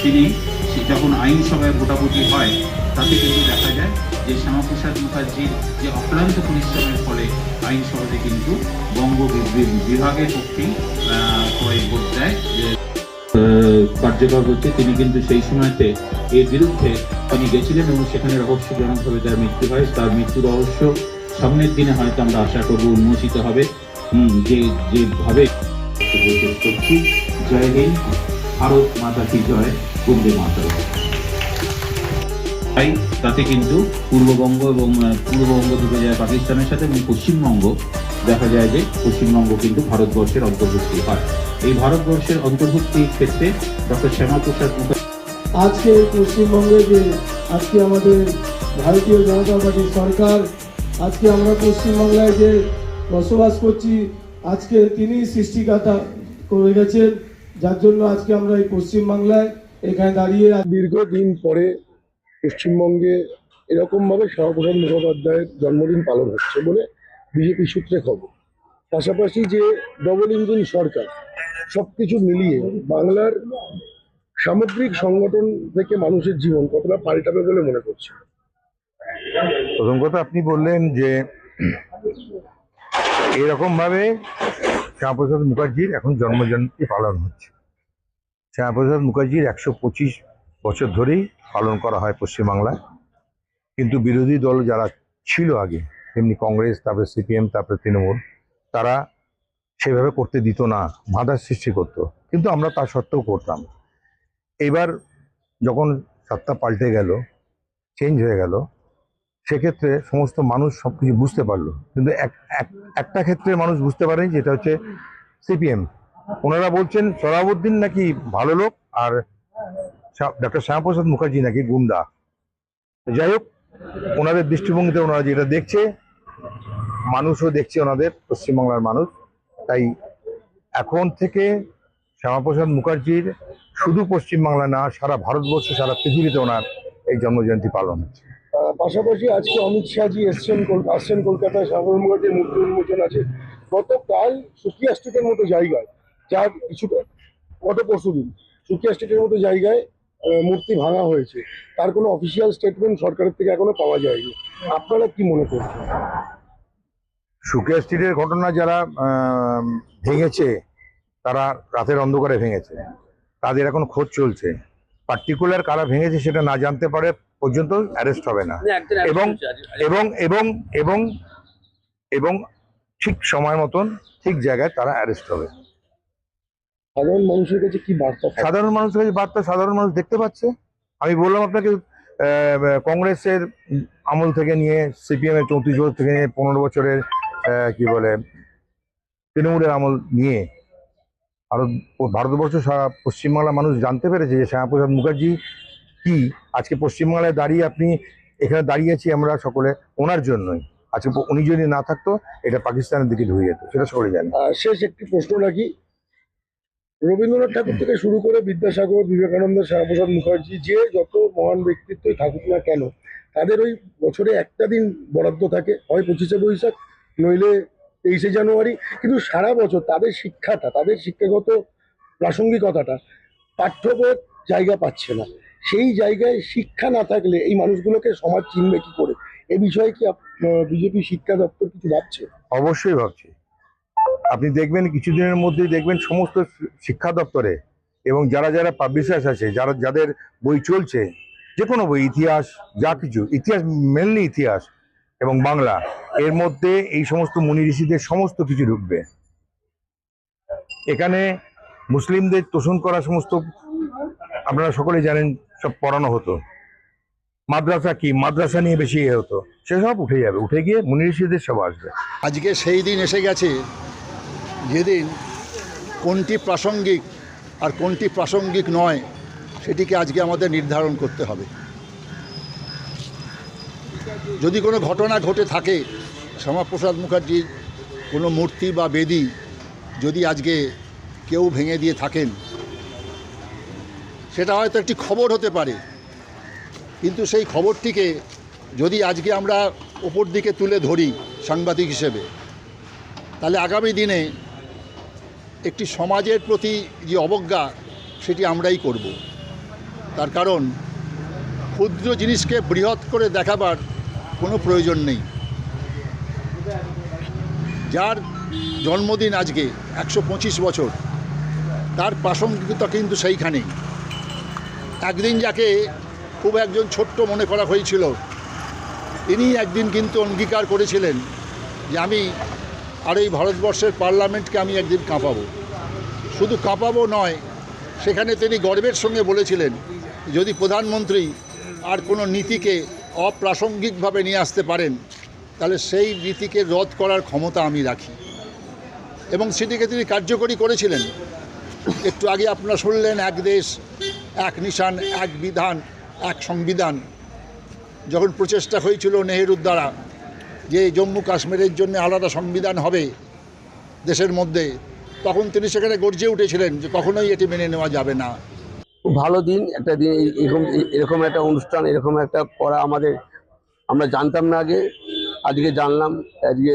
তিনি যখন আইনসভায় ভোটাভুটি হয় তাতে কিন্তু দেখা যায় যে শ্যামাপ্রসাদ মুখার্জির যে অক্লান্ত পরিশ্রমের ফলে আইনসভাতে কিন্তু বঙ্গ বিভাগের পক্ষেই সবাই ভোট দেয় কার্যকর হচ্ছে। তিনি কিন্তু সেই সময়তে এর বিরুদ্ধে তিনি গেছিলেন এবং সেখানে রহস্যজনকভাবে তার মৃত্যু হয়। তার মৃত্যু রহস্য সামনের দিনে হয়তো আমরা আশা করব উন্মোচিত হবে। যেভাবে জয় হিন্দ, ভারত মাতা কি জয়, বন্দে মাতরম। তাই তাতে কিন্তু পূর্ববঙ্গ ঢুকে যায় পাকিস্তানের সাথে এবং পশ্চিমবঙ্গ দেখা যায় যে পশ্চিমবঙ্গ কিন্তু ভারতবর্ষের অন্তর্ভুক্তি হয়। এই ভারতবর্ষের অন্তর্ভুক্তির ক্ষেত্রে ডক্টর শ্যামাপ্রসাদ মুখার্জি আজকে পশ্চিমবঙ্গে যে আজকে আমাদের ভারতীয় জনতা পার্টির সরকার, আজকে আমরা পশ্চিমবাংলায় যে বসবাস করছি, আজকে তিনি সৃষ্টিকর্তা করে গেছেন, যার জন্য আজকে আমরা এই পশ্চিমবাংলায় এখানে দাঁড়িয়ে দীর্ঘদিন পরে পশ্চিমবঙ্গে এরকমভাবে শ্যামাপ্রসাদ মুখোপাধ্যায়ের জন্মদিন পালন হচ্ছে বলে বিজেপি সূত্রে খবর। পাশাপাশি যে ডবল ইঞ্জিন সরকার সবকিছু মিলিয়ে বাংলার সামগ্রিক সংগঠন থেকে মানুষের জীবন কতটা পাল্টাবে বলে মনে করছে? প্রথম কথা, আপনি বললেন যে এরকমভাবে শ্যামাপ্রসাদ মুখার্জির এখন জন্মজয়ন্তী পালন হচ্ছে। শ্যামাপ্রসাদ মুখার্জির 125 বছর ধরেই পালন করা হয় পশ্চিমবাংলায়, কিন্তু বিরোধী দল যারা ছিল আগে, যেমনি কংগ্রেস, তারপরে সিপিএম, তারপরে তৃণমূল, তারা সেভাবে করতে দিত না, বাধার সৃষ্টি করতো, কিন্তু আমরা তা সত্ত্বেও করতাম। এবার যখন সত্তা পাল্টে গেল, চেঞ্জ হয়ে গেল, সেক্ষেত্রে সমস্ত মানুষ সব কিছু বুঝতে পারলো, কিন্তু একটা ক্ষেত্রে মানুষ বুঝতে পারেনি, যেটা হচ্ছে সিপিএম। ওনারা বলছেন সরাবুদ্দিন নাকি ভালো লোক আর ডক্টর শ্যামাপ্রসাদ মুখার্জি নাকি গুন্ডা। যাই হোক, ওনাদের দৃষ্টিভঙ্গিতে ওনারা যেটা দেখছে, মানুষও দেখছে, ওনাদের পশ্চিমবাংলার মানুষ। তাই এখন থেকে শ্যামাপ্রসাদ মুখার্জির শুধু পশ্চিমবাংলা না, সারা ভারতবর্ষ, সারা পৃথিবীতে ওনার এই জন্মজয়ন্তী পালন হচ্ছে। পাশাপাশি আজকে অমিত শাহজি আসছেন কলকাতায়, শ্যামাপ্রসাদ মুখার্জির মূর্তি উন্মোচন আছে গতকাল সুকিয়া স্ট্রিটের মতো জায়গায়, যার কিছুটা পরশুদিন সুকিয়া স্ট্রিটের মতো জায়গায় মূর্তি ভাঙা হয়েছে। তার কোনো অফিসিয়াল স্টেটমেন্ট সরকারের থেকে এখনো পাওয়া যায়নি। আপনারা কি মনে করছেন? সুকিয়া স্ট্রিটের ঘটনা যারা ভেঙেছে, তারা রাতের অন্ধকারে ভেঙেছে, তাদের এখন খোঁজ চলছে। পার্টিকুলার কারা ভেঙেছে সেটা না জানতে পারে পর্যন্ত অ্যারেস্ট হবে না, এবং এবং এবং এবং এবং ঠিক সময় মতন ঠিক জায়গায় তারা অ্যারেস্ট হবে। সাধারণ মানুষের কাছে কি বার্তা? সাধারণ মানুষের কাছে বার্তা সাধারণ মানুষ দেখতে পাচ্ছে। আমি বললাম আপনাকে, কংগ্রেসের আমল থেকে নিয়ে, সিপিএম এর 34 বছর থেকে নিয়ে, 15 বছরের তৃণমূলের আমল নিয়ে ভারতবর্ষ, সারা পশ্চিমবাংলার মানুষ জানতে পেরেছে যে শ্যামাপ্রসাদ মুখার্জি কি। আজকে পশ্চিমবাংলায় দাঁড়িয়ে এখানে দাঁড়িয়েছি আমরা সকলে ওনার জন্যই। আজকে উনি যদি না থাকতো, এটা পাকিস্তানের দিকে ঢুকে যেত, সেটা সকলে জানে। শেষ একটি প্রশ্ন রাখি, রবীন্দ্রনাথ ঠাকুর থেকে শুরু করে বিদ্যাসাগর, বিবেকানন্দ, শ্যামাপ্রসাদ মুখার্জি, যে যত মহান ব্যক্তিত্বই থাকুক না কেন, তাদের ওই বছরে একটা দিন বরাদ্দ থাকে, হয় 25শে বৈশাখ, নইলে 23শে জানুয়ারি, কিন্তু সারা বছর তাদের শিক্ষাটা, তাদের শিক্ষাগত প্রাসঙ্গিকতাটা পাঠ্যবইয়ের জায়গা পাচ্ছে না। সেই জায়গায় শিক্ষা না থাকলে এই মানুষগুলোকে সমাজ চিনবে কি করে? এ বিষয়ে কি বিজেপি শিক্ষা দপ্তর কিছু ভাবছে? অবশ্যই ভাবছি। আপনি দেখবেন কিছুদিনের মধ্যেই দেখবেন সমস্ত শিক্ষা দপ্তরে এবং যারা যারা পাবলিশার্স আছে, যাদের বই চলছে, যে কোনো বই, ইতিহাস, যা কিছু, ইতিহাস, মেনলি ইতিহাস এবং বাংলা, এর মধ্যে এই সমস্ত মুনি ঋষিদের সমস্ত কিছু ঢুকবে। এখানে মুসলিমদের তোষণ করা সমস্ত, আপনারা সকলে জানেন, সব পড়ানো হতো। মাদ্রাসা কি, মাদ্রাসা নিয়ে বেশি হতো, সেসব উঠে যাবে, উঠে গিয়ে মুনি ঋষিদের সব আসবে। আজকে সেই দিন এসে গেছে যেদিন কোনটি প্রাসঙ্গিক আর কোনটি প্রাসঙ্গিক নয়, সেটিকে আজকে আমাদের নির্ধারণ করতে হবে। যদি কোনো ঘটনা ঘটে থাকে, শ্যামাপ্রসাদ মুখার্জির কোনো মূর্তি বা বেদি যদি আজকে কেউ ভেঙে দিয়ে থাকেন, সেটা হয়তো একটি খবর হতে পারে, কিন্তু সেই খবরটিকে যদি আজকে আমরা ওপর দিকে তুলে ধরি সাংবাদিক হিসেবে, তাহলে আগামী দিনে একটি সমাজের প্রতি যে অবজ্ঞা সেটি আমরাই করব। তার কারণ ক্ষুদ্র জিনিসকে বৃহৎ করে দেখাবার কোনো প্রয়োজন নেই। যার জন্মদিন আজকে 125 বছর, তার প্রাসঙ্গিকতা কিন্তু সেইখানেই। একদিন যাকে খুব একজন ছোট্ট মনে করা হয়েছিল, তিনি একদিন কিন্তু অঙ্গীকার করেছিলেন যে আমি আর এই ভারতবর্ষের পার্লামেন্টকে আমি একদিন কাঁপাবো। শুধু কাঁপাবো নয়, সেখানে তিনি গর্বের সঙ্গে বলেছিলেন যদি প্রধানমন্ত্রী আর কোনো নীতিকে অপ্রাসঙ্গিকভাবে নিয়ে আসতে পারেন তাহলে সেই নীতিকে রদ করার ক্ষমতা আমি রাখি, এবং সেটিকে তিনি কার্যকরী করেছিলেন। একটু আগে আপনারা শুনলেন এক দেশ এক নিশান, এক বিধান, এক সংবিধান। যখন প্রচেষ্টা হয়েছিল নেহেরুর দ্বারা যে জম্মু কাশ্মীরের জন্য আলাদা সংবিধান হবে দেশের মধ্যে, তখন তিনি সেখানে গর্জে উঠেছিলেন যে কখনোই এটি মেনে নেওয়া যাবে না। খুব ভালো দিন, একটা দিন এরকম একটা অনুষ্ঠান, এরকম একটা করা আমরা জানতাম না আগে, আজকে জানলাম। আজকে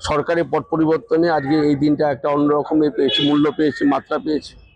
সরকারের পট পরিবর্তনে আজকে এই দিনটা একটা অন্যরকমের পেয়েছে, মূল্য পেয়েছে, মাত্রা পেয়েছে।